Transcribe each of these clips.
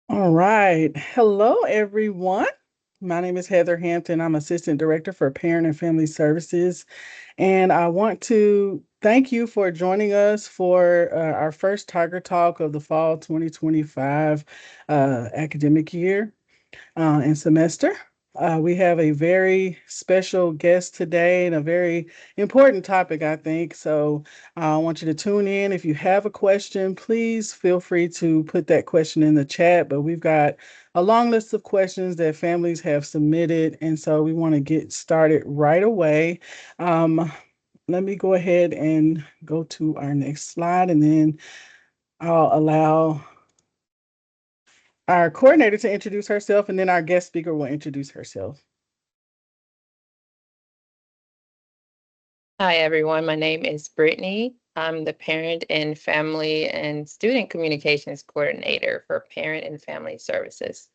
All right. Hello, everyone. My name is Heather Hampton. I'm Assistant Director for Parent and Family Services. And I want to thank you for joining us for our first Tiger Talk of the fall 2025 academic year and semester. We have a very special guest today and a very important topic, I think. So I want you to tune in. If you have a question, please feel free to put that question in the chat. But we've got a long list of questions that families have submitted. And so we want to get started right away. Um, Let me go ahead and go to our next slide, and then I'll allow our coordinator to introduce herself, and then our guest speaker will introduce herself. Hi, everyone. My name is Brittany. I'm the Parent and Family and Student Communications Coordinator for Parent and Family Services.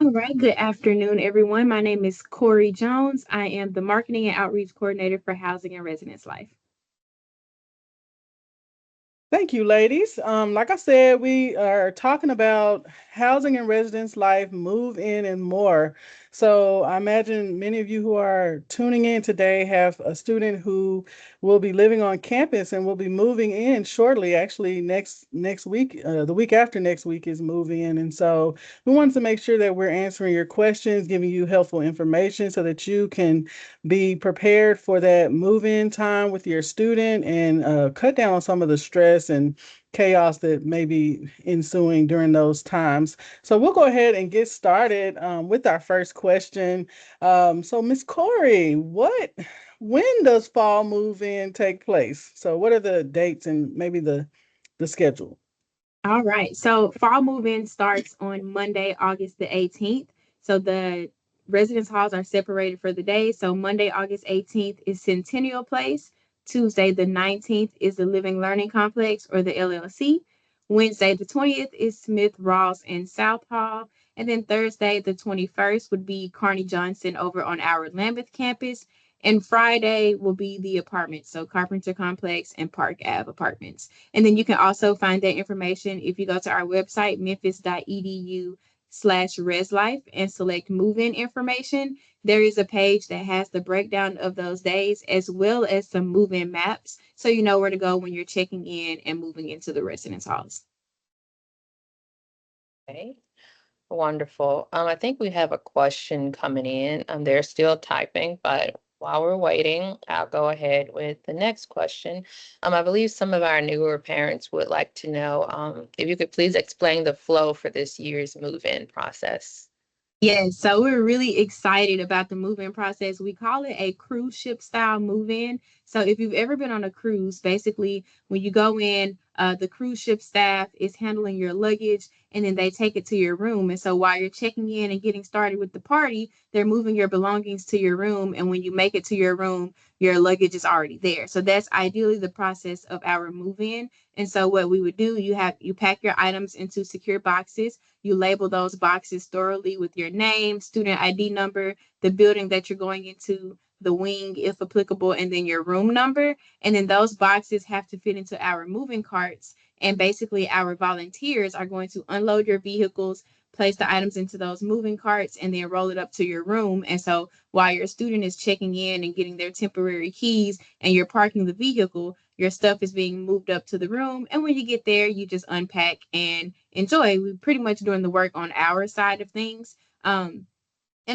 All right, good afternoon, everyone. My name is Corey Jones. I am the Marketing and Outreach Coordinator for Housing and Residence Life. Thank you, ladies. Like I said, we are talking about housing and residence life, move in, and more. So I imagine many of you who are tuning in today have a student who will be living on campus and will be moving in shortly. Actually, next week, the week after next week is move in, and so we wanted to make sure that we're answering your questions, giving you helpful information so that you can be prepared for that move-in time with your student and cut down on some of the stress and chaos that may be ensuing during those times. So we'll go ahead and get started with our first question. So Miss Corey, when does fall move-in take place? So what are the dates and maybe the schedule? All right, so fall move-in starts on Monday, August the 18th. So the residence halls are separated for the day. So Monday, August 18th is Centennial Place. Tuesday, the 19th is the Living Learning Complex or the LLC. Wednesday, the 20th is Smith, Ross, and South Hall. And then Thursday, the 21st would be Carney Johnson over on our Lambeth campus. And Friday will be the apartments, so Carpenter Complex and Park Ave apartments. And then you can also find that information if you go to our website, memphis.edu/reslife and select move-in information. There is a page that has the breakdown of those days as well as some move-in maps so you know where to go when you're checking in and moving into the residence halls. Okay, wonderful. I think we have a question coming in. They're still typing, but while we're waiting, I'll go ahead with the next question. I believe some of our newer parents would like to know if you could please explain the flow for this year's move-in process. Yes, so we're really excited about the move-in process. We call it a cruise ship style move-in. So if you've ever been on a cruise, basically when you go in, the cruise ship staff is handling your luggage and then they take it to your room. And so while you're checking in and getting started with the party, they're moving your belongings to your room. And when you make it to your room, your luggage is already there. So that's ideally the process of our move-in. And so what we would do, you pack your items into secure boxes. You label those boxes thoroughly with your name, student ID number, the building that you're going into, the wing, if applicable, and then your room number. And then those boxes have to fit into our moving carts. And basically, our volunteers are going to unload your vehicles, place the items into those moving carts, and then roll it up to your room. And so while your student is checking in and getting their temporary keys and you're parking the vehicle, your stuff is being moved up to the room. And when you get there, you just unpack and enjoy. We're pretty much doing the work on our side of things. And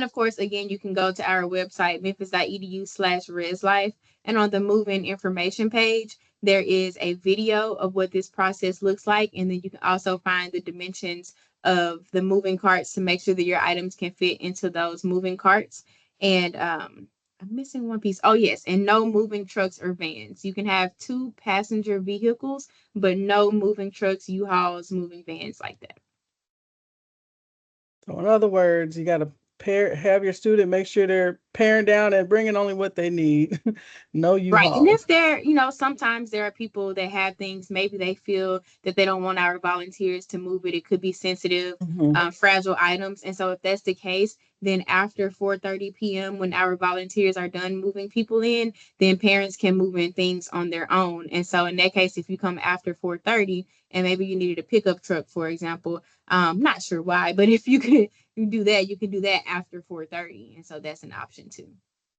of course, again, you can go to our website, memphis.edu/reslife. And on the move-in information page, there is a video of what this process looks like. And then you can also find the dimensions of the moving carts to make sure that your items can fit into those moving carts. And I'm missing one piece. Oh, yes. And no moving trucks or vans. You can have two passenger vehicles, but no moving trucks, U-Hauls, moving vans like that. So in other words, you got to have your student make sure they're paring down and bringing only what they need. No Right. And U-Hauls. if sometimes there are people that have things, maybe they feel that they don't want our volunteers to move it. It could be sensitive, Mhm. fragile items. And so if that's the case, then after 4:30 p.m., when our volunteers are done moving people in, then parents can move in things on their own. And so in that case, if you come after 4:30 and maybe you needed a pickup truck, for example, not sure why, but if you could you do that, you can do that after 4:30. And so that's an option too.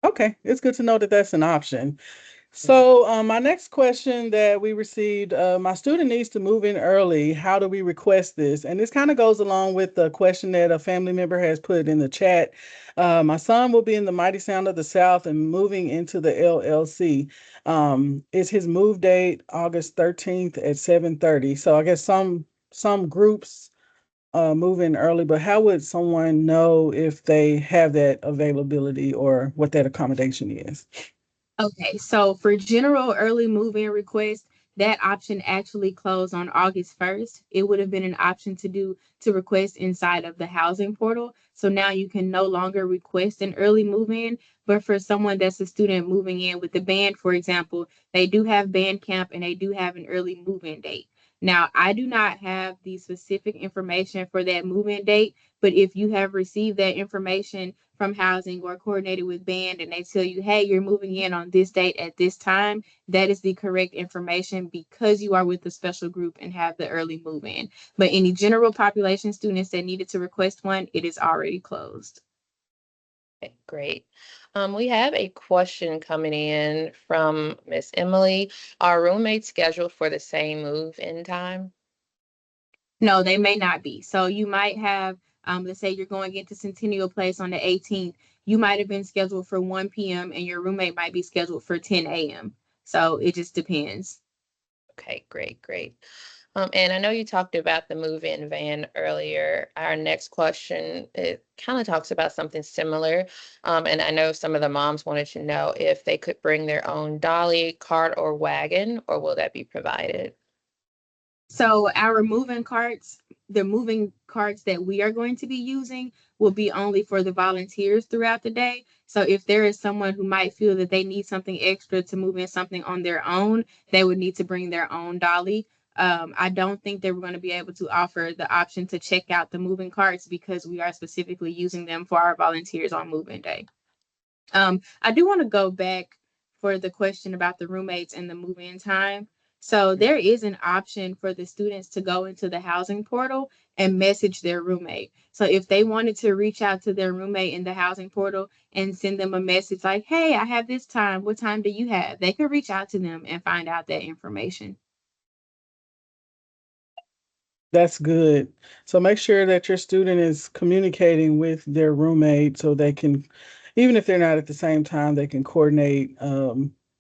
Okay, it's good to know that that's an option. So, my next question that we received, my student needs to move in early. How do we request this? And this kind of goes along with the question that a family member has put in the chat. My son will be in the Mighty Sound of the South and moving into the LLC. Is his move date August 13th at 7:30? So I guess some groups move in early, but how would someone know if they have that availability or what that accommodation is? Okay, so for general early move-in request, that option actually closed on August 1st. It would have been an option to request inside of the housing portal. So now you can no longer request an early move-in, but for someone that's a student moving in with the band, for example, they do have band camp and they do have an early move-in date. Now, I do not have the specific information for that move-in date, but if you have received that information from housing or coordinated with band and they tell you, hey, you're moving in on this date at this time, that is the correct information because you are with the special group and have the early move in. But any general population students that needed to request one, it is already closed. Okay, great. We have a question coming in from Miss Emily. Are roommates scheduled for the same move in time? No, they may not be. So you might have, let's say you're going into Centennial Place on the 18th. You might have been scheduled for 1 p.m. and your roommate might be scheduled for 10 a.m. So it just depends. Okay, great, great. And I know you talked about the move-in van earlier. Our next question, it kind of talks about something similar. And I know some of the moms wanted to know if they could bring their own dolly, cart, or wagon, or will that be provided? So our moving carts, the moving carts that we are going to be using will be only for the volunteers throughout the day. So if there is someone who might feel that they need something extra to move in something on their own, they would need to bring their own dolly. I don't think they were going to be able to offer the option to check out the moving carts because we are specifically using them for our volunteers on moving day. I do want to go back for the question about the roommates and the move-in time. So there is an option for the students to go into the housing portal and message their roommate. So if they wanted to reach out to their roommate in the housing portal and send them a message like, hey, I have this time. What time do you have? They could reach out to them and find out that information. That's good. So make sure that your student is communicating with their roommate so they can, even if they're not at the same time, they can coordinate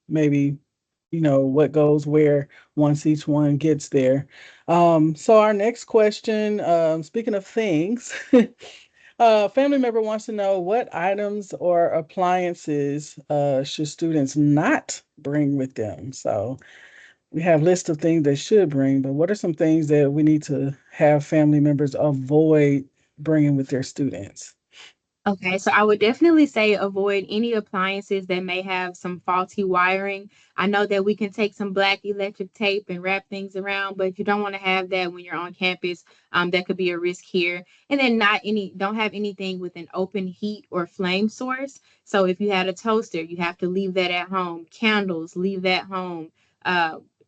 maybe, what goes where once each one gets there. So our next question, speaking of things, a family member wants to know what items or appliances should students not bring with them. So we have lists of things they should bring, but what are some things that we need to have family members avoid bringing with their students? Okay, so I would definitely say avoid any appliances that may have some faulty wiring. I know that we can take some black electric tape and wrap things around, but you don't want to have that when you're on campus. That could be a risk here. And then don't have anything with an open heat or flame source. So if you had a toaster, you have to leave that at home. Candles, leave that home.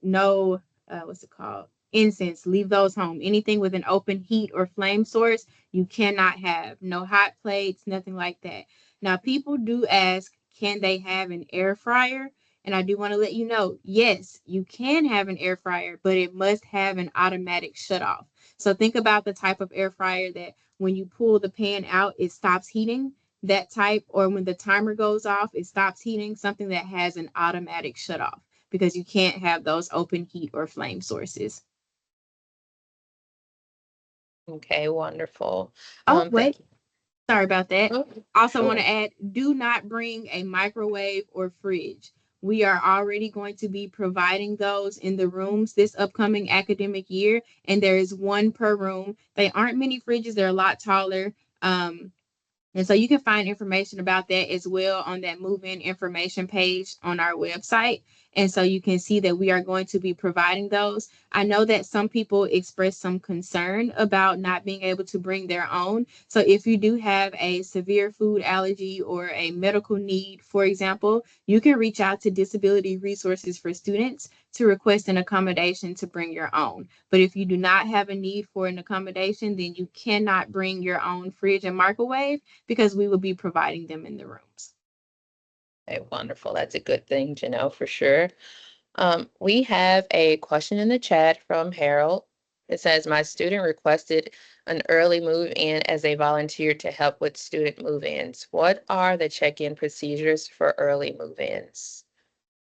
No, what's it called? Incense, leave those home. Anything with an open heat or flame source you cannot have. No hot plates, nothing like that. Now, people do ask, can they have an air fryer? And I do want to let you know, yes, you can have an air fryer, but it must have an automatic shut off. So think about the type of air fryer that when you pull the pan out, it stops heating. That type, or when the timer goes off, it stops heating, something that has an automatic shut off because you can't have those open heat or flame sources. Okay, wonderful. Oh, Thank wait. Sorry about that. you. Also want Sure. to add, do not bring a microwave or fridge. We are already going to be providing those in the rooms this upcoming academic year, and there is one per room. They aren't mini fridges, they're a lot taller. Um, And so you can find information about that as well on that move-in information page on our website. And so you can see that we are going to be providing those. I know that some people express some concern about not being able to bring their own. So if you do have a severe food allergy or a medical need, for example, you can reach out to Disability Resources for Students to request an accommodation to bring your own. But if you do not have a need for an accommodation, then you cannot bring your own fridge and microwave because we will be providing them in the rooms. Okay, wonderful. That's a good thing to know for sure. We have a question in the chat from Harold. It says, my student requested an early move-in as a volunteer to help with student move-ins. What are the check-in procedures for early move-ins?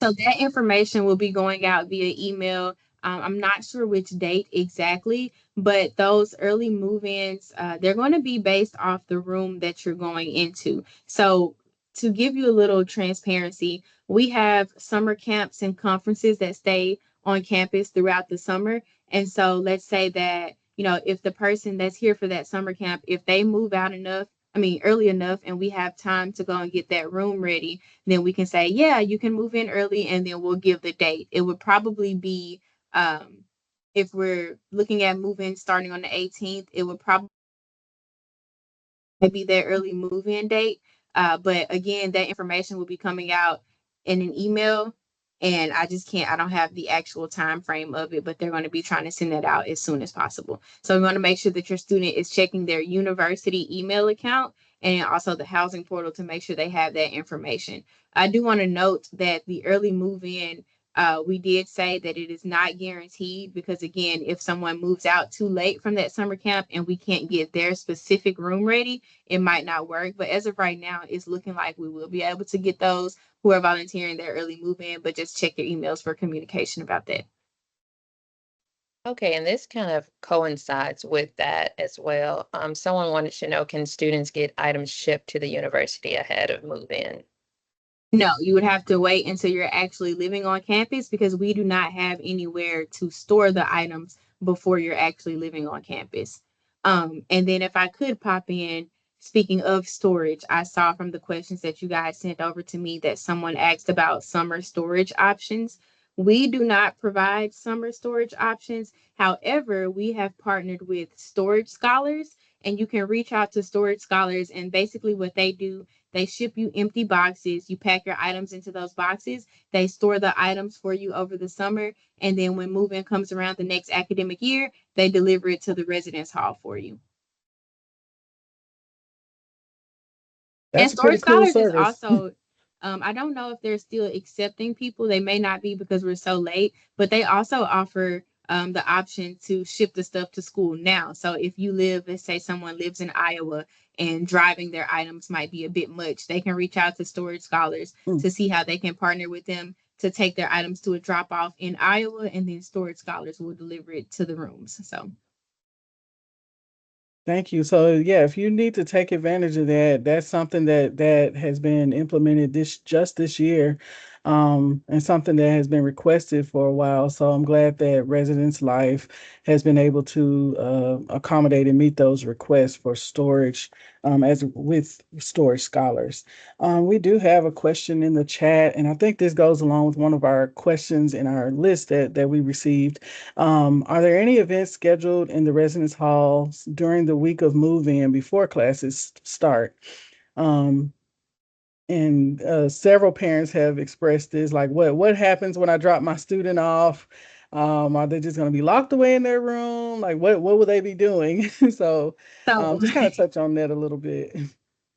So that information will be going out via email. I'm not sure which date exactly, but those early move-ins, they're going to be based off the room that you're going into. So to give you a little transparency, we have summer camps and conferences that stay on campus throughout the summer. And so let's say that, if the person that's here for that summer camp, if they move out early enough, and we have time to go and get that room ready, then we can say, yeah, you can move in early, and then we'll give the date. It would probably be, if we're looking at move-in starting on the 18th, it would probably be their early move-in date. But again, that information will be coming out in an email, and I don't have the actual time frame of it, but they're going to be trying to send that out as soon as possible. So we want to make sure that your student is checking their university email account and also the housing portal to make sure they have that information. I do want to note that the early move-in, we did say that it is not guaranteed, because again, if someone moves out too late from that summer camp and we can't get their specific room ready, it might not work. But as of right now, it's looking like we will be able to get those who are volunteering their early move-in, but just check your emails for communication about that. Okay, and this kind of coincides with that as well. Someone wanted to know, can students get items shipped to the university ahead of move-in? No, you would have to wait until you're actually living on campus, because we do not have anywhere to store the items before you're actually living on campus. And then if I could pop in, speaking of storage, I saw from the questions that you guys sent over to me that someone asked about summer storage options. We do not provide summer storage options. However, we have partnered with Storage Scholars, and you can reach out to Storage Scholars, and basically what they do, they ship you empty boxes. You pack your items into those boxes. They store the items for you over the summer. And then when move-in comes around the next academic year, they deliver it to the residence hall for you. And That's a pretty Storage cool Scholars is service. also, I don't know if they're still accepting people. They may not be because we're so late, but they also offer the option to ship the stuff to school now. So if you live, let's say someone lives in Iowa and driving their items might be a bit much, they can reach out to Storage Scholars Mm. to see how they can partner with them to take their items to a drop off in Iowa, and then Storage Scholars will deliver it to the rooms. So Thank you. So yeah, if you need to take advantage of that, that's something that has been implemented this year, and something that has been requested for a while. So I'm glad that Residence Life has been able to accommodate and meet those requests for storage, as with Storage Scholars. We do have a question in the chat, and I think this goes along with one of our questions in our list that we received. Are there any events scheduled in the residence halls during the week of move-in before classes start? Um, and several parents have expressed this, like, what happens when I drop my student off? Are they just going to be locked away in their room? Like, what will they be doing? So so just kind of touch on that a little bit.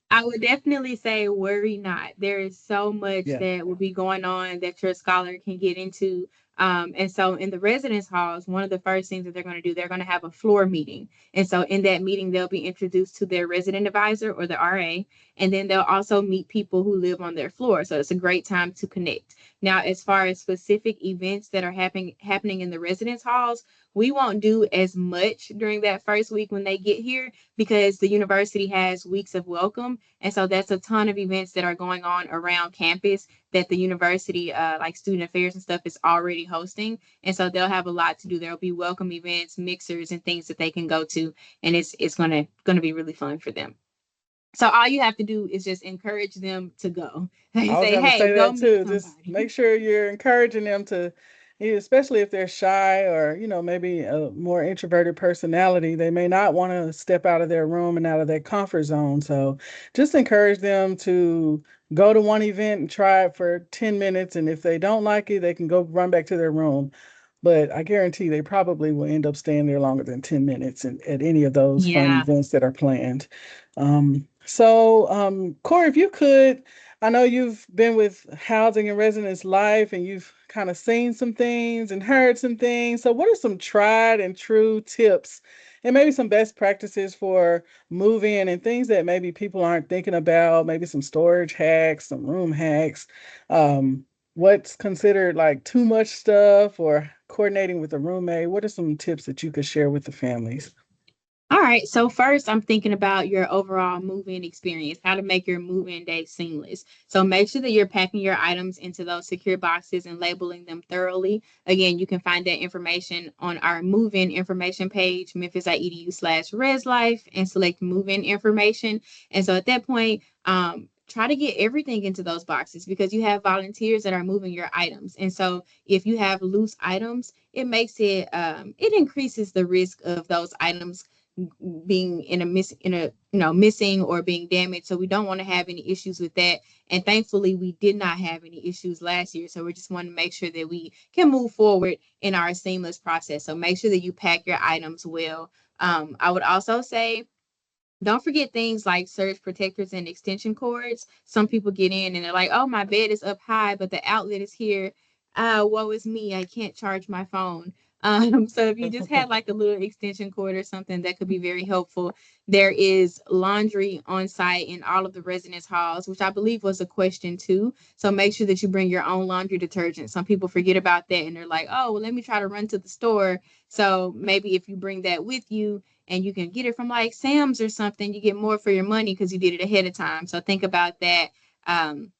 I would definitely say worry not. There is so much Yeah. that will be going on that your scholar can get into. And so in the residence halls, one of the first things that they're going to do, they're going to have a floor meeting. And so in that meeting, they'll be introduced to their resident advisor or the RA, and then they'll also meet people who live on their floor. So it's a great time to connect. Now, as far as specific events that are happening in the residence halls, we won't do as much during that first week when they get here, because the university has weeks of welcome. And so that's a ton of events that are going on around campus that the university, like student affairs and stuff, is already hosting. And so they'll have a lot to do. There'll be welcome events, mixers, and things that they can go to. And it's gonna be really fun for them. So all you have to do is just encourage them to go. I was Say, going to hey, say go that meet too. Just somebody. make sure you're encouraging them to, especially if they're shy or, maybe a more introverted personality, they may not want to step out of their room and out of their comfort zone. So just encourage them to go to one event and try it for 10 minutes. And if they don't like it, they can go run back to their room. But I guarantee they probably will end up staying there longer than 10 minutes at any of those fun Yeah. events that are planned. Corey, if you could, I know you've been with Housing and Residence Life and you've kind of seen some things and heard some things. So, what are some tried and true tips and maybe some best practices for move-in and things that maybe people aren't thinking about? Maybe some storage hacks, some room hacks. What's considered like too much stuff or coordinating with a roommate? What are some tips that you could share with the families? All right. So first, I'm thinking about your overall move-in experience, how to make your move-in day seamless. So make sure that you're packing your items into those secure boxes and labeling them thoroughly. Again, you can find that information on our move-in information page, memphis.edu/reslife, and select move-in information. And so at that point, try to get everything into those boxes because you have volunteers that are moving your items. And so if you have loose items, it makes it increases the risk of those items being missing or being damaged. So we don't want to have any issues with that. And thankfully, we did not have any issues last year. So we just want to make sure that we can move forward in our seamless process. So make sure that you pack your items well. I would also say, don't forget things like surge protectors and extension cords. Some people get in and they're like, oh, my bed is up high, but the outlet is here. Woe is me. I can't charge my phone. So if you just had like a little extension cord or something, that could be very helpful. There is laundry on site in all of the residence halls, which I believe was a question too. So make sure that you bring your own laundry detergent. Some people forget about that and they're like, oh, well, let me try to run to the store. So maybe if you bring that with you, and you can get it from like Sam's or something, you get more for your money because you did it ahead of time. So think about that. Um,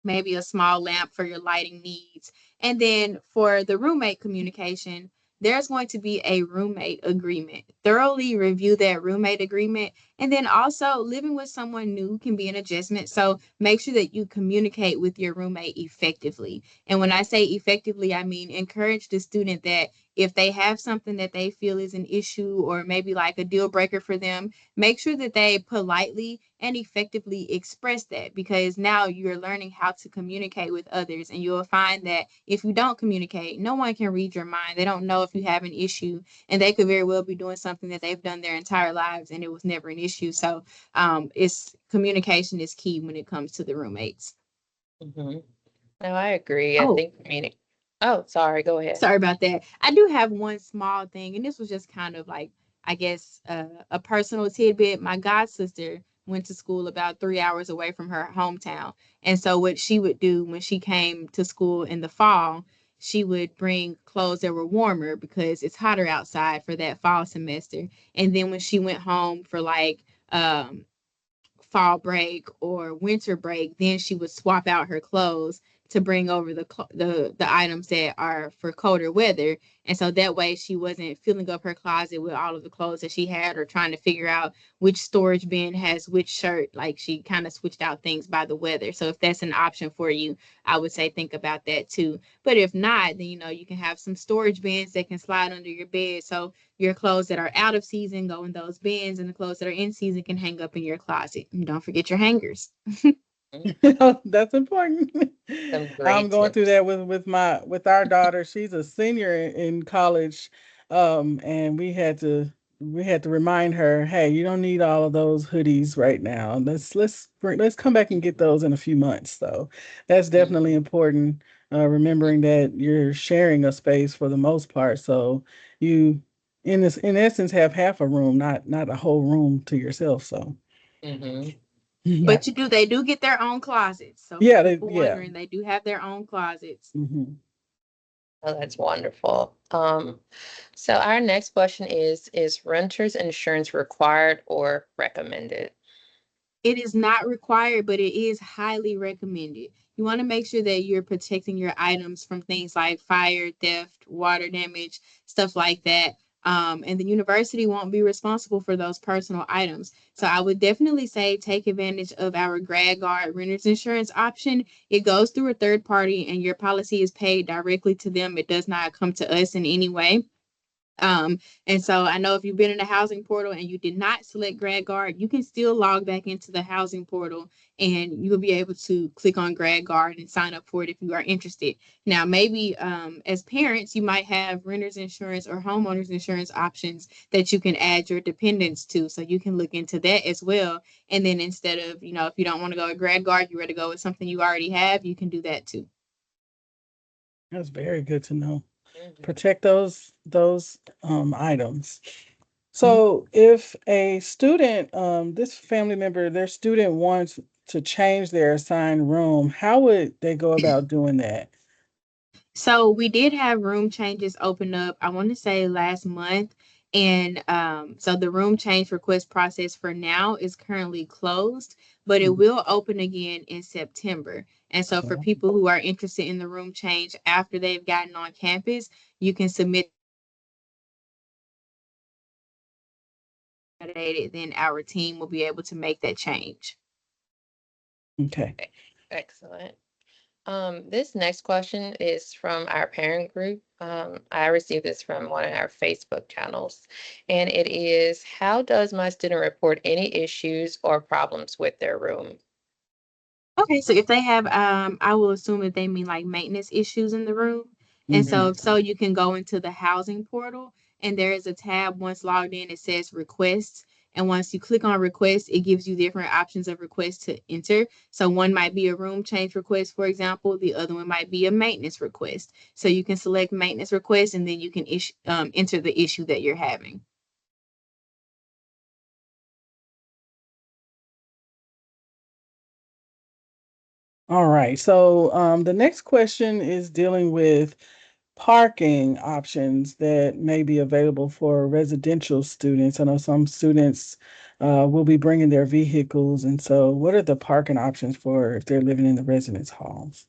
Maybe a small lamp for your lighting needs. And then for the roommate communication, there's going to be a roommate agreement. Thoroughly review that roommate agreement. And then also living with someone new can be an adjustment. So make sure that you communicate with your roommate effectively. And when I say effectively, I mean encourage the student that if they have something that they feel is an issue or maybe like a deal breaker for them, make sure that they politely and effectively express that because now you're learning how to communicate with others. And you'll find that if you don't communicate, no one can read your mind. They don't know if you have an issue, and they could very well be doing something that they've done their entire lives and it was never an issue. So it's communication is key when it comes to the roommates. Mm-hmm. No, I agree. I Oh, think meaning. Oh, sorry. Go ahead. sorry about that. I do have one small thing, and this was just kind of like, I guess, a personal tidbit. My god sister went to school about 3 hours away from her hometown. And so, what she would do when she came to school in the fall, she would bring clothes that were warmer because it's hotter outside for that fall semester. And then when she went home for like, fall break or winter break, then she would swap out her clothes to bring over the items that are for colder weather. And so that way she wasn't filling up her closet with all of the clothes that she had or trying to figure out which storage bin has which shirt. Like she kind of switched out things by the weather. So if that's an option for you, I would say think about that too. But if not, then you can have some storage bins that can slide under your bed. So your clothes that are out of season go in those bins, and the clothes that are in season can hang up in your closet. And don't forget your hangers. That's important. Some I'm great going through tips. that with our daughter. She's a senior in college, and we had to remind her, hey, you don't need all of those hoodies right now. Let's come back and get those in a few months. So that's Mhm. definitely important. Remembering that you're sharing a space for the most part, so you in essence have half a room, not a whole room to yourself. So Mhm. Yeah. But they do get their own closets. So for yeah, people yeah. wondering, they do have their own closets. Mhm. Oh, that's wonderful. So our next question is renters insurance required or recommended? It is not required, but it is highly recommended. You want to make sure that you're protecting your items from things like fire, theft, water damage, stuff like that. And the university won't be responsible for those personal items. So I would definitely say take advantage of our Grad Guard renter's insurance option. It goes through a third party and your policy is paid directly to them. It does not come to us in any way. And so I know if you've been in the housing portal and you did not select Grad Guard, you can still log back into the housing portal and you will be able to click on Grad Guard and sign up for it if you are interested. Now, maybe as parents, you might have renter's insurance or homeowner's insurance options that you can add your dependents to. So you can look into that as well. And then instead of, if you don't want to go with Grad Guard, you ready to go with something you already have, you can do that too. That's very good to know. Mhm. Protect those items. So if a student, this family member, their student wants to change their assigned room, how would they go about doing that? So we did have room changes open up, I want to say last month. And so the room change request process for now is currently closed, but it Mhm. will open again in September. And so for Okay. people who are interested in the room change after they've gotten on campus, you can submit it, then our team will be able to make that change. Okay. Excellent. This next question is from our parent group. I received this from one of our Facebook channels, and it is, how does my student report any issues or problems with their room? Okay, so if they have, I will assume that they mean like maintenance issues in the room. And so Mhm. if so, you can go into the housing portal and there is a tab once logged in, it says requests. And once you click on request, it gives you different options of requests to enter. So one might be a room change request, for example. The other one might be a maintenance request. So you can select maintenance request and then you can enter the issue that you're having. All right. So the next question is dealing with parking options that may be available for residential students. I know some students will be bringing their vehicles, and so what are the parking options for if they're living in the residence halls?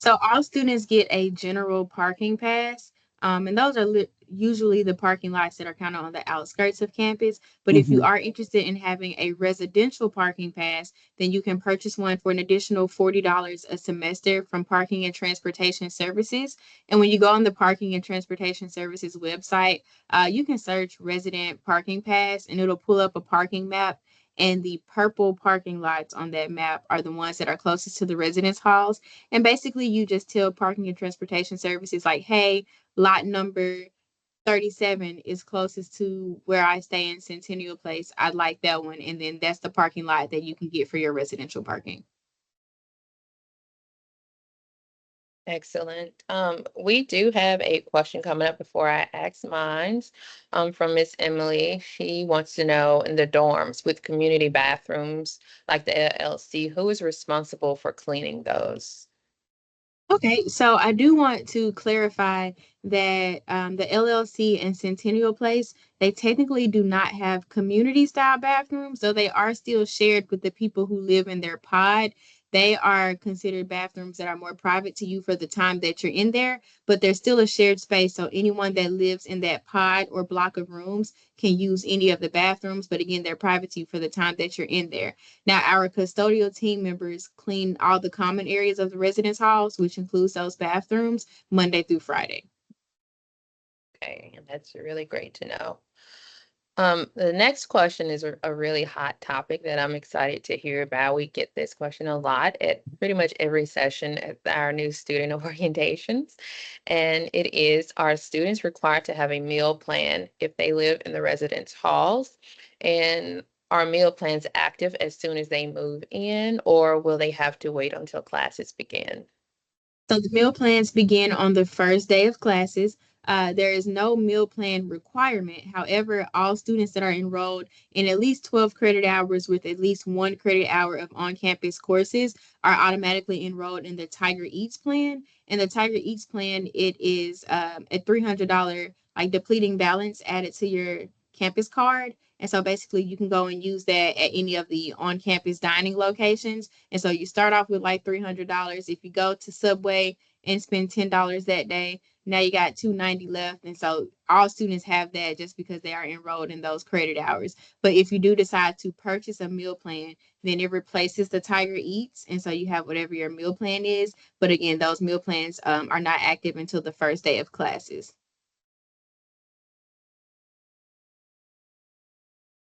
So all students get a general parking pass, and those are usually the parking lots that are kind of on the outskirts of campus. But if you Mhm. are interested in having a residential parking pass, then you can purchase one for an additional $40 a semester from Parking and Transportation Services. And when you go on the Parking and Transportation Services website, you can search resident parking pass, and it'll pull up a parking map. And the purple parking lots on that map are the ones that are closest to the residence halls, and basically, you just tell Parking and Transportation Services, like, hey, lot number 37 is closest to where I stay in Centennial Place. I'd like that one. And then that's the parking lot that you can get for your residential parking. Excellent. We do have a question coming up before I ask mine, from Miss Emily. She wants to know, in the dorms with community bathrooms like the LLC, who is responsible for cleaning those? Okay, so I do want to clarify that the LLC and Centennial Place, they technically do not have community style bathrooms, so they are still shared with the people who live in their pod. They are considered bathrooms that are more private to you for the time that you're in there, but there's still a shared space. So anyone that lives in that pod or block of rooms can use any of the bathrooms, but again, they're private to you for the time that you're in there. Now, our custodial team members clean all the common areas of the residence halls, which includes those bathrooms, Monday through Friday. Okay, and that's really great to know. The next question is a really hot topic that I'm excited to hear about. We get this question a lot at pretty much every session at our new student orientations. And it is, are students required to have a meal plan if they live in the residence halls? And are meal plans active as soon as they move in, or will they have to wait until classes begin? So the meal plans begin on the first day of classes. There is no meal plan requirement. However, all students that are enrolled in at least 12 credit hours with at least 1 credit hour of on-campus courses are automatically enrolled in the Tiger Eats plan. And the Tiger Eats plan, it is a $300 like depleting balance added to your campus card. And so basically you can go and use that at any of the on-campus dining locations. And so you start off with like $300. If you go to Subway and spend $10 that day, now you got $2.90 left. And so all students have that just because they are enrolled in those credit hours. But if you do decide to purchase a meal plan, then it replaces the Tiger Eats. And so you have whatever your meal plan is. But again, those meal plans are not active until the first day of classes.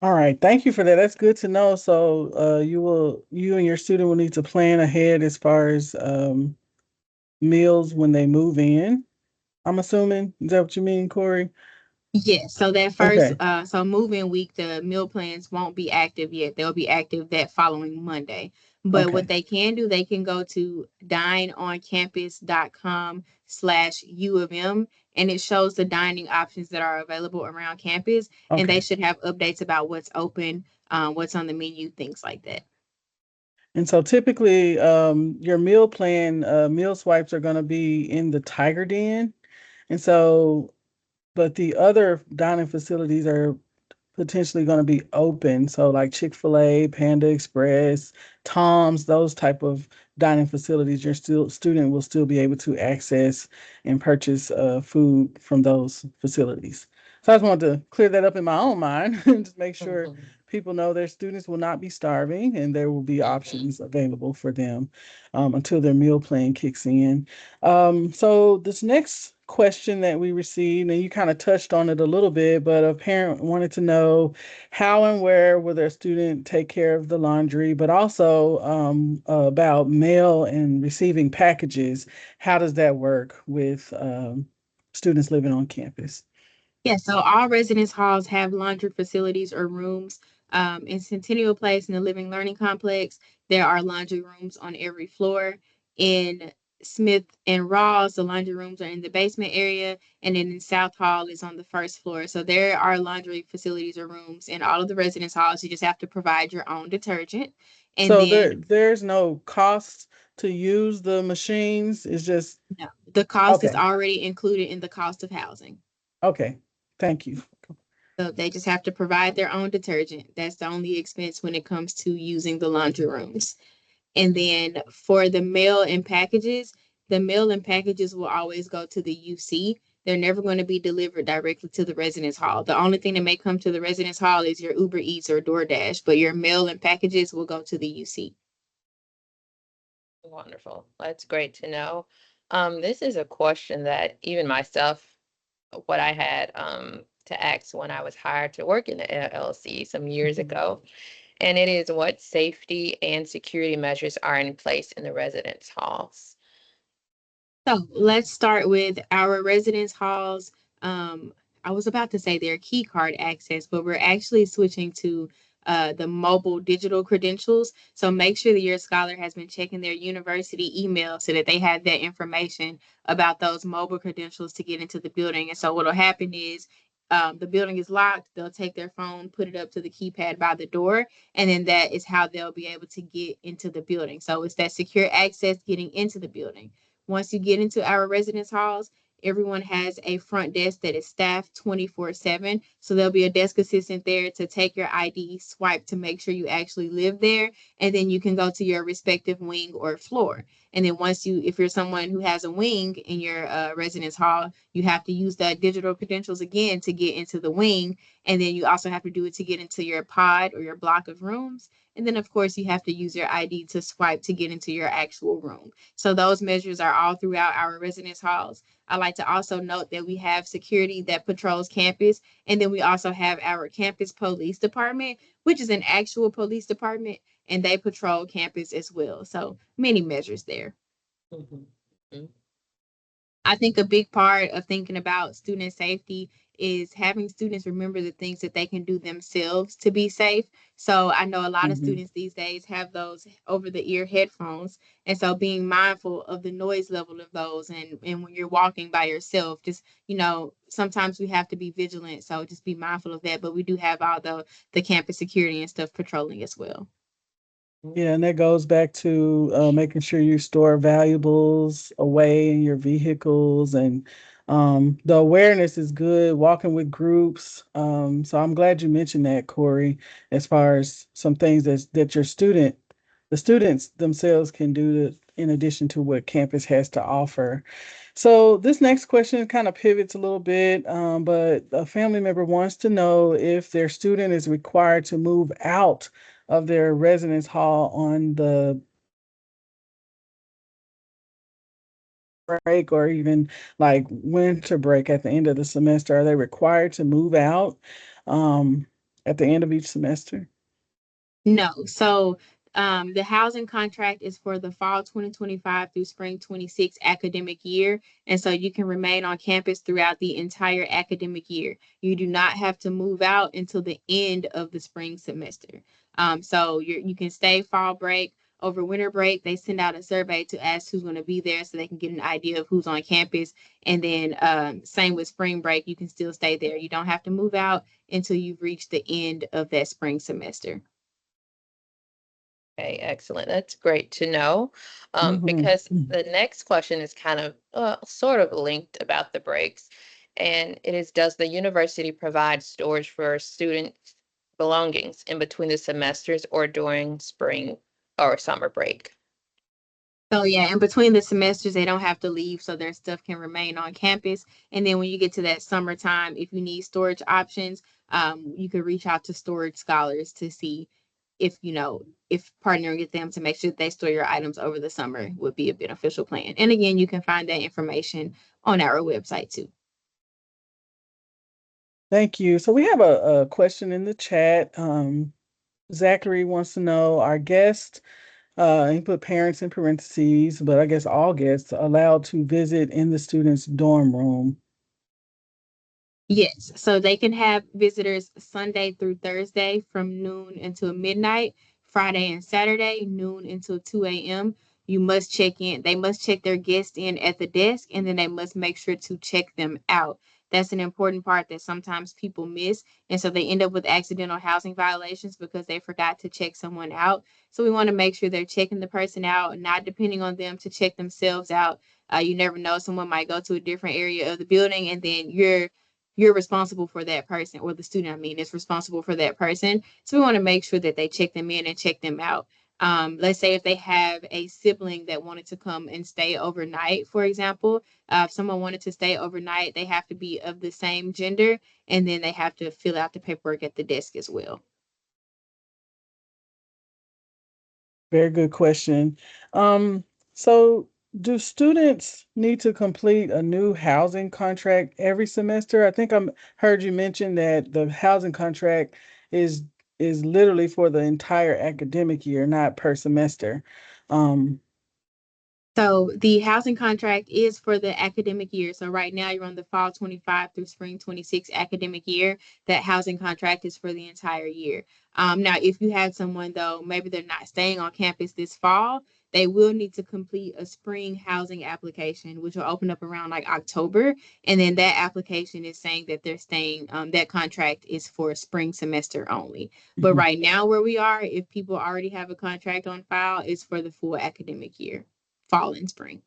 All right, thank you for that. That's good to know. So you and your student will need to plan ahead as far as meals when they move in. I'm assuming. Is that what you mean, Corey? Yes, so that first, Okay. so move-in week, the meal plans won't be active yet. They'll be active that following Monday. But what Okay. they can do, they can go to dineoncampus.com/U of M, and it shows the dining options that are available around campus, and they Okay. should have updates about what's open, what's on the menu, things like that. And so typically, your meal plan, meal swipes are going to be in the Tiger Den. And so, but the other dining facilities are potentially going to be open. So like Chick-fil-A, Panda Express, Tom's, those type of dining facilities, your student will still be able to access and purchase food from those facilities. So I just wanted to clear that up in my own mind and just make sure Mhm. people know their students will not be starving and there will be Mhm. options available for them until their meal plan kicks in. So this next question that we received, and you kind of touched on it a little bit, but a parent wanted to know how and where will their student take care of the laundry, but also about mail and receiving packages. How does that work with students living on campus? Yeah, so all residence halls have laundry facilities or rooms. In Centennial Place in the Living Learning Complex, there are laundry rooms on every floor. In Smith and Ross, the laundry rooms are in the basement area, and then in South Hall is on the first floor. So there are laundry facilities or rooms in all of the residence halls. You just have to provide your own detergent. And So then there's no cost to use the machines. It's just no, the cost is okay. already included in the cost of housing. Okay. Thank you. So they just have to provide their own detergent. That's the only expense when it comes to using the laundry rooms. And then for the mail and packages will always go to the UC. They're never going to be delivered directly to the residence hall. The only thing that may come to the residence hall is your Uber Eats or DoorDash, but your mail and packages will go to the UC. Wonderful. That's great to know. This is a question that even myself, what I had to ask when I was hired to work in the LLC some years Mhm. ago. And it is, what safety and security measures are in place in the residence halls? So let's start with our residence halls. Um, I was about to say their key card access, but we're actually switching to the mobile digital credentials. So make sure that your scholar has been checking their university email so that they have that information about those mobile credentials to get into the building. And so what'll happen is the building is locked. They'll take their phone, put it up to the keypad by the door, and then that is how they'll be able to get into the building. So it's that secure access getting into the building. Once you get into our residence halls, everyone has a front desk that is staffed 24/7. So there'll be a desk assistant there to take your ID, swipe to make sure you actually live there, and then you can go to your respective wing or floor. And then if you're someone who has a wing in your residence hall, you have to use that digital credentials again to get into the wing. And then you also have to do it to get into your pod or your block of rooms. And then, of course, you have to use your ID to swipe to get into your actual room. So those measures are all throughout our residence halls. I like to also note that we have security that patrols campus, and then we also have our campus police department, which is an actual police department, and they patrol campus as well. So many measures there. Mhm. Mhm. I think a big part of thinking about student safety is having students remember the things that they can do themselves to be safe. So I know a lot of Mhm. students these days have those over the ear headphones. And so being mindful of the noise level of those, and when you're walking by yourself, just, sometimes we have to be vigilant. So just be mindful of that. But we do have all the campus security and stuff patrolling as well. Yeah, and that goes back to making sure you store valuables away in your vehicles, and the awareness is good. Walking with groups. So I'm glad you mentioned that, Corey, as far as some things that the students themselves can do to in addition to what campus has to offer. So this next question kind of pivots a little bit, but a family member wants to know if their student is required to move out of their residence hall on the break or even like winter break at the end of the semester. Are they required to move out at the end of each semester? No. So the housing contract is for the fall 2025 through spring 26 academic year. And so you can remain on campus throughout the entire academic year. You do not have to move out until the end of the spring semester. So you can stay fall break. Over winter break, they send out a survey to ask who's going to be there so they can get an idea of who's on campus. And then same with spring break, you can still stay there. You don't have to move out until you've reached the end of that spring semester. Okay, excellent. That's great to know. Mhm. Because the next question is kind of sort of linked about the breaks. And it is, does the university provide storage for student belongings in between the semesters or during spring or summer break? So yeah, in between the semesters, they don't have to leave, so their stuff can remain on campus. And then when you get to that summertime, if you need storage options, you could reach out to storage scholars to see if if partnering with them to make sure that they store your items over the summer would be a beneficial plan. And again, you can find that information on our website too. Thank you. So we have a question in the chat. Zachary wants to know, our guest, he put parents in parentheses, but I guess all guests allowed to visit in the student's dorm room. Yes, so they can have visitors Sunday through Thursday from noon until midnight, Friday and Saturday, noon until 2 a.m. You must check in. They must check their guests in at the desk, and then they must make sure to check them out. That's an important part that sometimes people miss. And so they end up with accidental housing violations because they forgot to check someone out. So we want to make sure they're checking the person out, not depending on them to check themselves out. You never know, someone might go to a different area of the building, and then you're responsible for that person, or the student, I mean, is responsible for that person. So we want to make sure that they check them in and check them out. Let's say if they have a sibling that wanted to come and stay overnight, for example, if someone wanted to stay overnight, they have to be of the same gender, and then they have to fill out the paperwork at the desk as well. Very good question. So do students need to complete a new housing contract every semester? I think I heard you mention that the housing contract is is literally for the entire academic year, not per semester. Um, So the housing contract is for the academic year. So right now you're on the fall 25 through spring 26 academic year. That housing contract is for the entire year. Now, if you had someone though, maybe they're not staying on campus this fall, they will need to complete a spring housing application, which will open up around like October. And then that application is saying that they're staying, that contract is for spring semester only. But mhm. right now where we are, if people already have a contract on file, it's for the full academic year, fall and spring.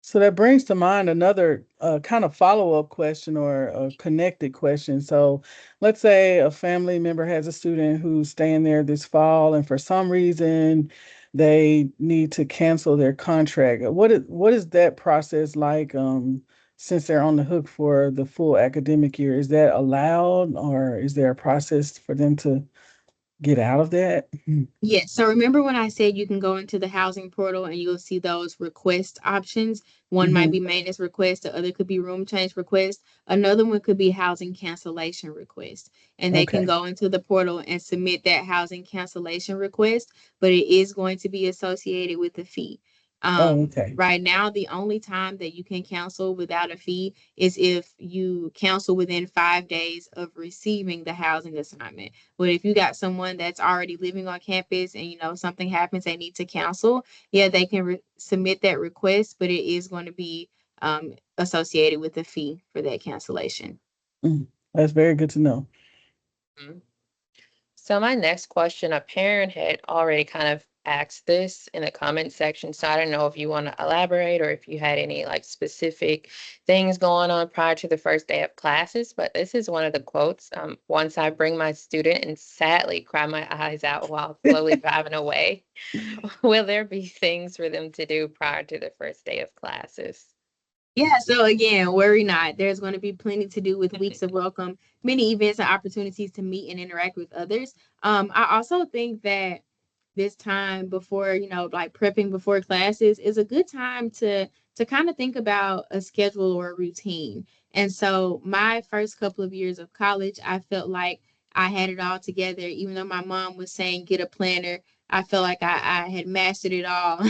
So that brings to mind another kind of follow-up question or a connected question. So let's say a family member has a student who's staying there this fall, and for some reason they need to cancel their contract. What is that process like, since they're on the hook for the full academic year? Is that allowed, or is there a process for them to get out of that? Yes. So remember when I said you can go into the housing portal and you'll see those request options? One might Mhm. be maintenance request, the other could be room change request. Another one could be housing cancellation request. And they can Okay. go into the portal and submit that housing cancellation request, but it is going to be associated with a fee. Oh, okay. Right now, the only time that you can cancel without a fee is if you cancel within 5 days of receiving the housing assignment. But if you got someone that's already living on campus and something happens, they need to cancel, yeah, they can submit that request, but it is going to be associated with a fee for that cancellation. That's very good to know. Mhm. So my next question, a parent had already kind of asked this in the comment section, so I don't know if you want to elaborate or if you had any like specific things going on prior to the first day of classes, but this is one of the quotes. Once I bring my student and sadly cry my eyes out while slowly driving away, will there be things for them to do prior to the first day of classes? Yeah, so again, worry not. There's going to be plenty to do with weeks of welcome, many events and opportunities to meet and interact with others. I also think that this time before, like prepping before classes is a good time to kind of think about a schedule or a routine. And so my first couple of years of college, I felt like I had it all together. Even though my mom was saying get a planner, I felt like I had mastered it all.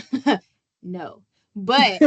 No. But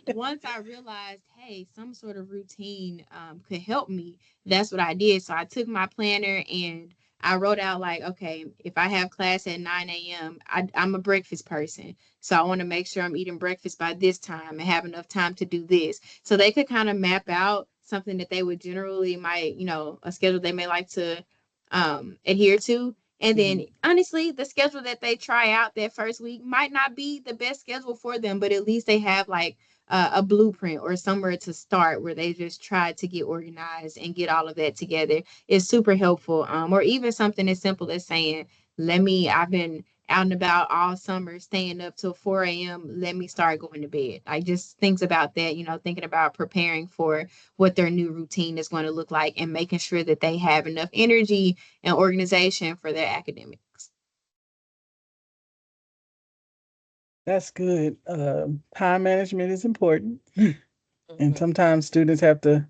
once I realized, hey, some sort of routine could help me, that's what I did. So I took my planner and I wrote out like, okay, if I have class at 9 a.m., I'm a breakfast person. So I want to make sure I'm eating breakfast by this time and have enough time to do this. So they could kind of map out something that they would generally might, a schedule they may like to adhere to. And then honestly, the schedule that they try out that first week might not be the best schedule for them, but at least they have like a blueprint or somewhere to start where they just try to get organized and get all of that together. Is super helpful. Or even something as simple as saying, I've been out and about all summer, staying up till 4 a.m. Let me start going to bed. Like just things about that, thinking about preparing for what their new routine is going to look like and making sure that they have enough energy and organization for their academics. That's good. Time management is important. And Mhm. sometimes students have to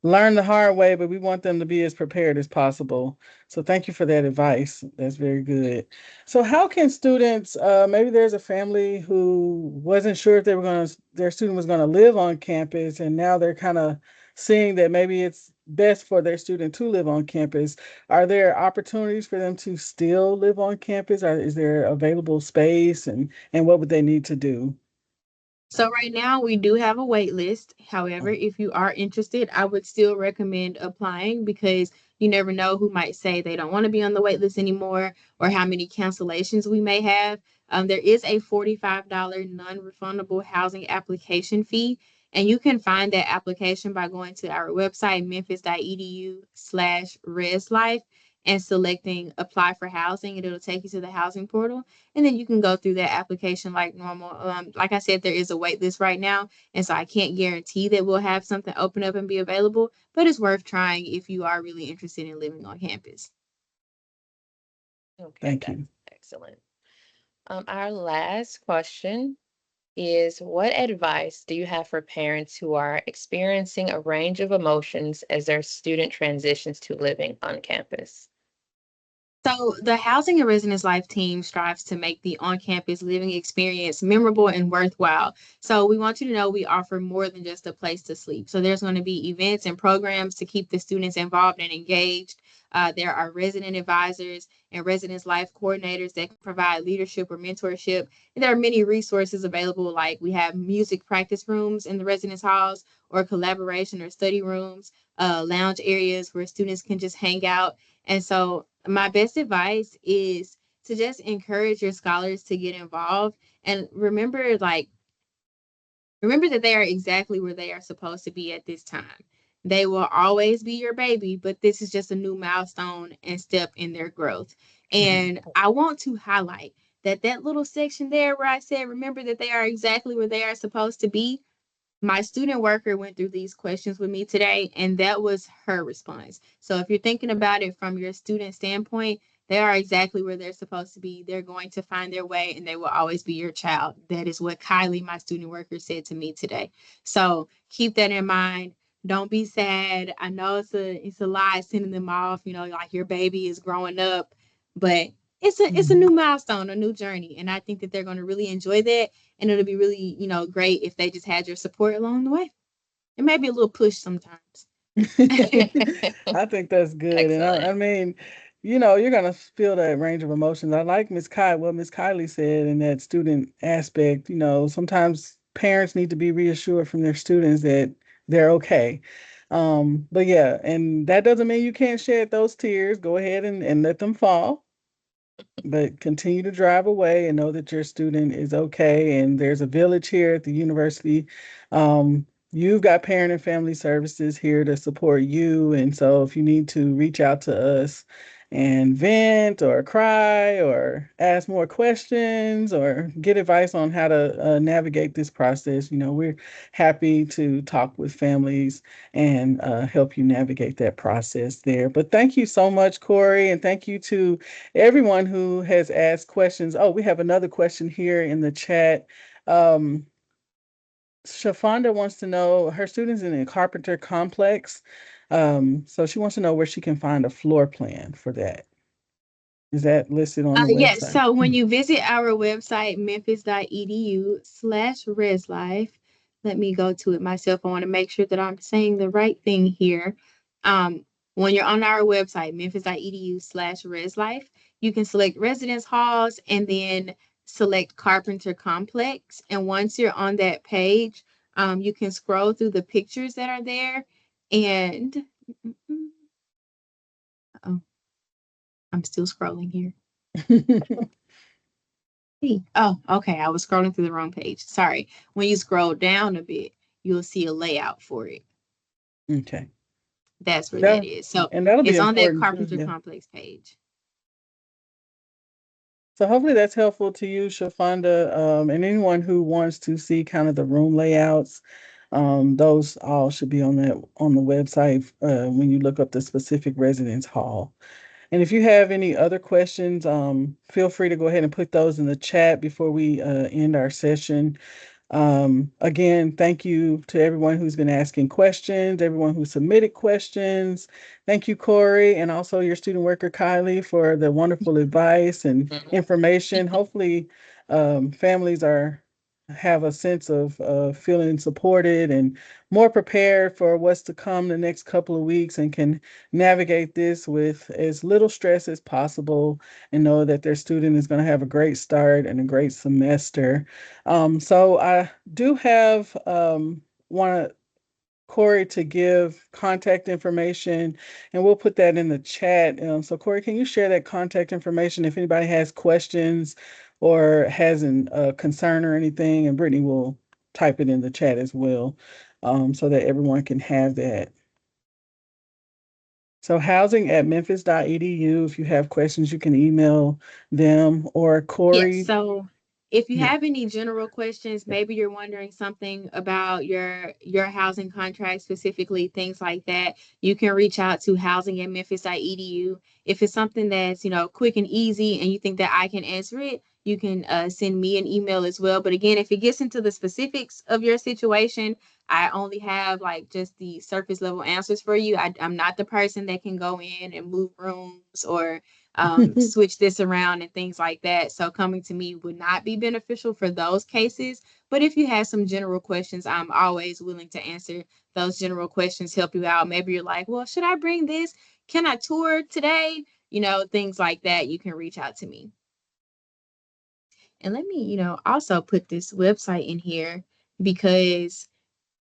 learn the hard way, but we want them to be as prepared as possible. So thank you for that advice. That's very good. So how can students, maybe there's a family who wasn't sure if their student was going to live on campus, and now they're kind of seeing that maybe it's best for their student to live on campus. Are there opportunities for them to still live on campus? Or is there available space, and what would they need to do? So right now we do have a wait list. However, if you are interested, I would still recommend applying because you never know who might say they don't want to be on the wait list anymore or how many cancellations we may have. There is a $45 non-refundable housing application fee, and you can find that application by going to our website, memphis.edu/reslife, and selecting apply for housing, and it'll take you to the housing portal. And then you can go through that application like normal. Like I said, there is a wait list right now, and so I can't guarantee that we'll have something open up and be available, but it's worth trying if you are really interested in living on campus. Okay, Thank that's you. excellent. Our last question is, what advice do you have for parents who are experiencing a range of emotions as their student transitions to living on campus? So, the Housing and Residence Life team strives to make the on campus living experience memorable and worthwhile. So, we want you to know we offer more than just a place to sleep. So, there's going to be events and programs to keep the students involved and engaged. There are resident advisors and residence life coordinators that can provide leadership or mentorship. And there are many resources available, like we have music practice rooms in the residence halls, or collaboration or study rooms, lounge areas where students can just hang out. And so, my best advice is to just encourage your scholars to get involved and remember that they are exactly where they are supposed to be at this time. They will always be your baby, but this is just a new milestone and step in their growth. And I want to highlight that little section there where I said remember that they are exactly where they are supposed to be. My student worker went through these questions with me today, and that was her response. So if you're thinking about it from your student standpoint, they are exactly where they're supposed to be. They're going to find their way and they will always be your child. That is what Kylie, my student worker, said to me today. So keep that in mind. Don't be sad. I know it's a lie sending them off, like your baby is growing up, but it's a new milestone, a new journey. And I think that they're going to really enjoy that, and it'll be really, great if they just had your support along the way. It may be a little push sometimes. I think that's good. And I Excellent. mean, you're gonna feel that range of emotions. I like what Miss Kylie said in that student aspect. Sometimes parents need to be reassured from their students that they're okay. But yeah, and that doesn't mean you can't shed those tears. Go ahead and let them fall. but continue to drive away and know that your student is okay. And there's a village here at the university. You've got parent and family services here to support you. And so if you need to reach out to us and vent or cry or ask more questions or get advice on how to navigate this process, we're happy to talk with families and help you navigate that process there. But thank you so much, Corey, and thank you to everyone who has asked questions. Oh, we have another question here in the chat. Um, Shafanda wants to know, her students in the Carpenter complex. So she wants to know where she can find a floor plan for that. Is that listed on the Yes, website? so when you visit our website, memphis.edu/reslife, let me go to it myself. I want to make sure that I'm saying the right thing here. When you're on our website, memphis.edu/reslife, you can select residence halls and then select Carpenter Complex. And once you're on that page, you can scroll through the pictures that are there. And oh, I'm still scrolling here. Oh, okay. I was scrolling through the wrong page. Sorry. When you scroll down a bit, you'll see a layout for it. Okay. That's where That, that is. So and that'll be it's on that important too. Carpenter Yeah. Complex page. So hopefully that's helpful to you, Shafanda, and anyone who wants to see kind of the room layouts. Those all should be on the website when you look up the specific residence hall. And if you have any other questions, feel free to go ahead and put those in the chat before we end our session. Again, thank you to everyone who's been asking questions, everyone who submitted questions. Thank you, Corey, and also your student worker, Kylie, for the wonderful advice and information. Hopefully, families have a sense of feeling supported and more prepared for what's to come the next couple of weeks and can navigate this with as little stress as possible and know that their student is going to have a great start and a great semester. So I do have want Corey to give contact information, and we'll put that in the chat. So Corey, can you share that contact information if anybody has questions or has a concern or anything? And Brittany will type it in the chat as well, so that everyone can have that. So housing@memphis.edu. If you have questions, you can email them or Corey. Yes. So if you Yeah. have any general questions, maybe you're wondering something about your housing contract, specifically things like that, you can reach out to housing@memphis.edu. If it's something that's, quick and easy and you think that I can answer it, you can send me an email as well. But again, if it gets into the specifics of your situation, I only have like just the surface level answers for you. I'm not the person that can go in and move rooms or switch this around and things like that. So coming to me would not be beneficial for those cases. But if you have some general questions, I'm always willing to answer those general questions, help you out. Maybe you're like, well, should I bring this? Can I tour today? Things like that. You can reach out to me. And let me, also put this website in here because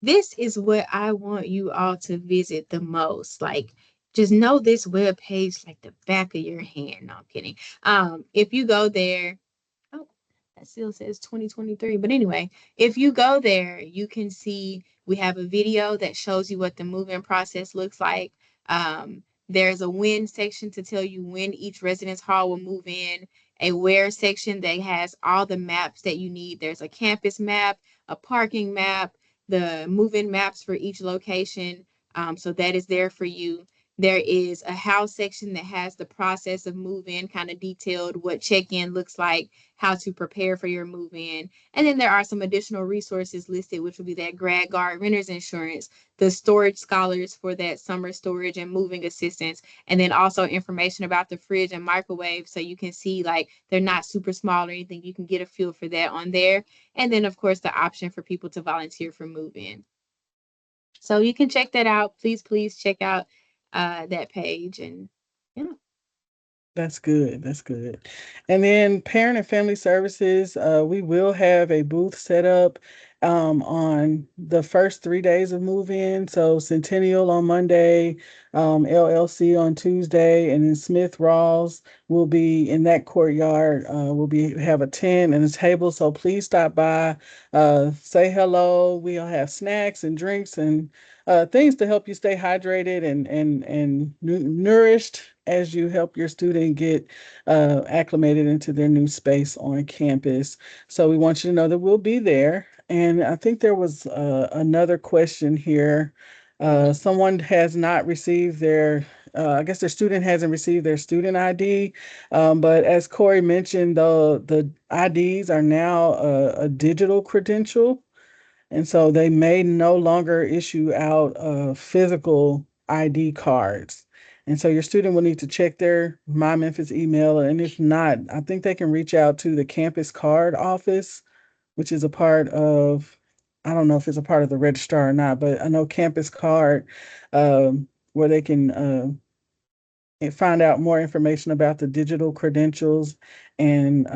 this is what I want you all to visit the most. Like, just know this web page like the back of your hand. No, I'm kidding. If you go there, oh, that still says 2023. But anyway, if you go there, you can see we have a video that shows you what the move-in process looks like. There's a when section to tell you when each residence hall will move in, a where section that has all the maps that you need. There's a campus map, a parking map, the move-in maps for each location. So that is there for you. There is a house section that has the process of move-in kind of detailed, what check-in looks like, how to prepare for your move-in. And then there are some additional resources listed, which will be that Grad Guard renter's insurance, the storage scholars for that summer storage and moving assistance, and then also information about the fridge and microwave. So you can see like they're not super small or anything. You can get a feel for that on there. And then of course the option for people to volunteer for move-in. So you can check that out. Please check out that page. And That's good. That's good. And then Parent and Family Services, we will have a booth set up on the first 3 days of move-in. So Centennial on Monday, LLC on Tuesday, and then Smith Rawls will be in that courtyard. We'll be have a tent and a table. So please stop by, say hello. We'll have snacks and drinks and things to help you stay hydrated and nourished as you help your student get acclimated into their new space on campus. So we want you to know that we'll be there. And I think there was another question here. Someone has not received their, I guess their student hasn't received their student ID. But as Corey mentioned, the IDs are now a digital credential. And so they may no longer issue out physical ID cards. And so your student will need to check their My Memphis email. And if not, I think they can reach out to the campus card office, which is a part of, I don't know if it's a part of the registrar or not, but I know campus card, where they can find out more information about the digital credentials and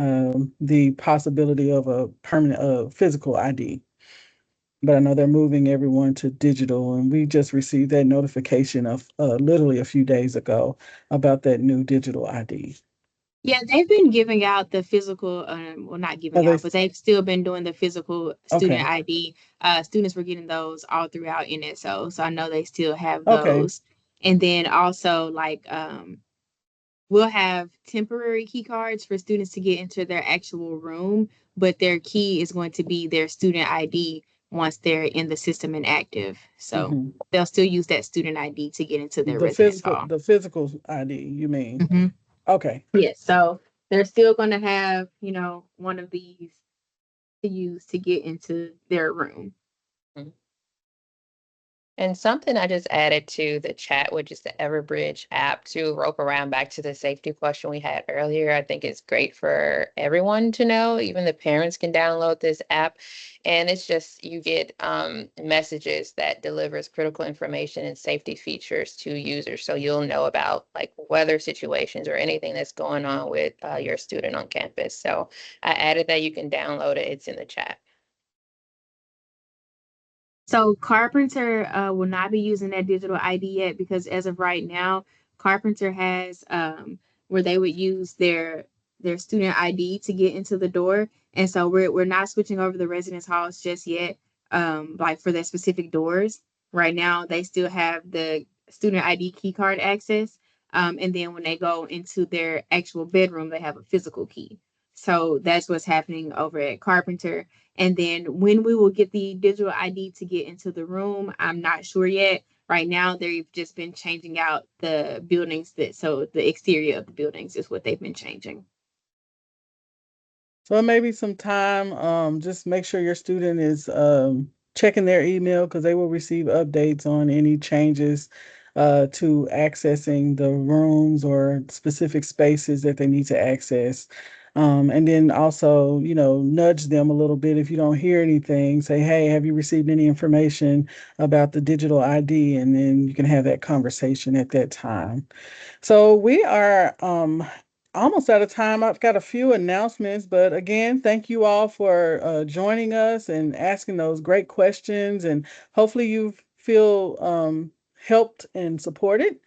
the possibility of a permanent physical ID. But I know they're moving everyone to digital, and we just received that notification of literally a few days ago about that new digital ID. Yeah, they've been giving out the physical, well, not Are giving they out, but they've still been doing the physical student okay? ID. Students were getting those all throughout NSO, so I know they still have Okay, those. And then also like we'll have temporary key cards for students to get into their actual room, but their key is going to be their student ID once they're in the system and active. So hmm they'll still use that student ID to get into their residence hall. the physical ID, you mean? Mhm. Okay, Yes, so they're still going to have, one of these to use to get into their room. And something I just added to the chat, which is the Everbridge app, to rope around back to the safety question we had earlier. I think it's great for everyone to know. Even the parents can download this app. And it's just you get messages that delivers critical information and safety features to users. So you'll know about like weather situations or anything that's going on with your student on campus. So I added that. You can download it. It's in the chat. So Carpenter will not be using that digital ID yet because as of right now, Carpenter has where they would use their student ID to get into the door. And so we're not switching over the residence halls just yet, like for their specific doors. Right now, they still have the student ID key card access. And then when they go into their actual bedroom, they have a physical key. So that's what's happening over at Carpenter. And then when we will get the digital ID to get into the room, I'm not sure yet. Right now, they've just been changing out the buildings so the exterior of the buildings is what they've been changing. so maybe some time. Just make sure your student is checking their email because they will receive updates on any changes to accessing the rooms or specific spaces that they need to access. And then also, nudge them a little bit if you don't hear anything. Say, hey, have you received any information about the digital ID? And then you can have that conversation at that time. So we are almost out of time. I've got a few announcements, but again, thank you all for joining us and asking those great questions. And hopefully you feel helped and supported.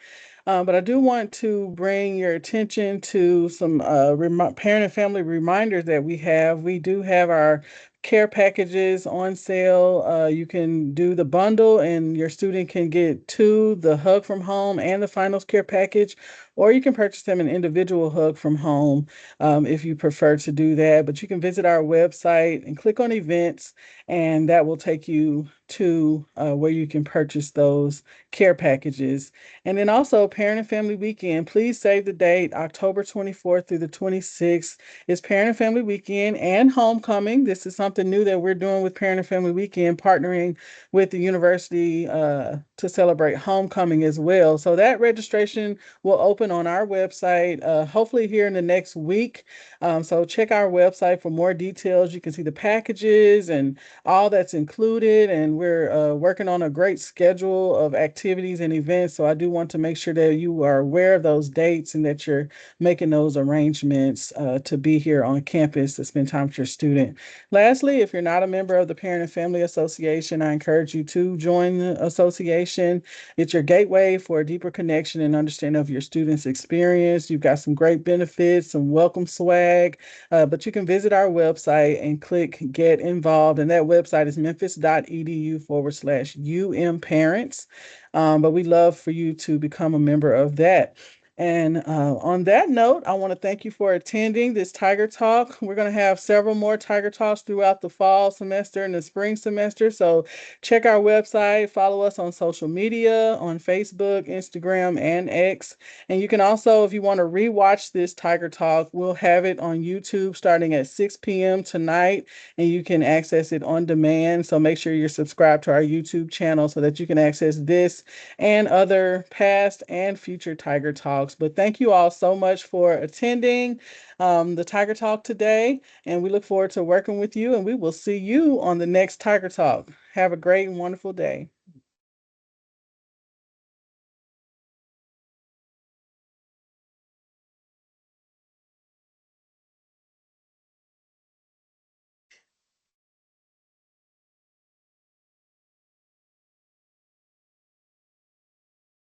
But I do want to bring your attention to some parent and family reminders that we have. We do have our care packages on sale. You can do the bundle and your student can get the Hug from Home and the Finals Care package, or you can purchase them an individual Hug from Home if you prefer to do that. But you can visit our website and click on events, and that will take you to where you can purchase those care packages. And then also Parent and Family Weekend. Please save the date, October 24th through the 26th is Parent and Family Weekend and Homecoming. This is something new that we're doing with Parent and Family Weekend, partnering with the university to celebrate homecoming as well. So that registration will open open on our website, hopefully here in the next week. So check our website for more details. You can see the packages and all that's included. And we're working on a great schedule of activities and events. So I do want to make sure that you are aware of those dates and that you're making those arrangements to be here on campus to spend time with your student. Lastly, if you're not a member of the Parent and Family Association, I encourage you to join the association. It's your gateway for a deeper connection and understanding of your students' experience. You've got some great benefits, some welcome swag, but you can visit our website and click Get Involved. And that website is memphis.edu/UM-Parents. But we'd love for you to become a member of that. And on that note, I want to thank you for attending this Tiger Talk. We're going to have several more Tiger Talks throughout the fall semester and the spring semester. So check our website, follow us on social media, on Facebook, Instagram, and X. And you can also, if you want to rewatch this Tiger Talk, we'll have it on YouTube starting at 6 p.m. tonight, and you can access it on demand. So make sure you're subscribed to our YouTube channel so that you can access this and other past and future Tiger Talks. But thank you all so much for attending the Tiger Talk today, and we look forward to working with you, and we will see you on the next Tiger Talk. Have a great and wonderful day.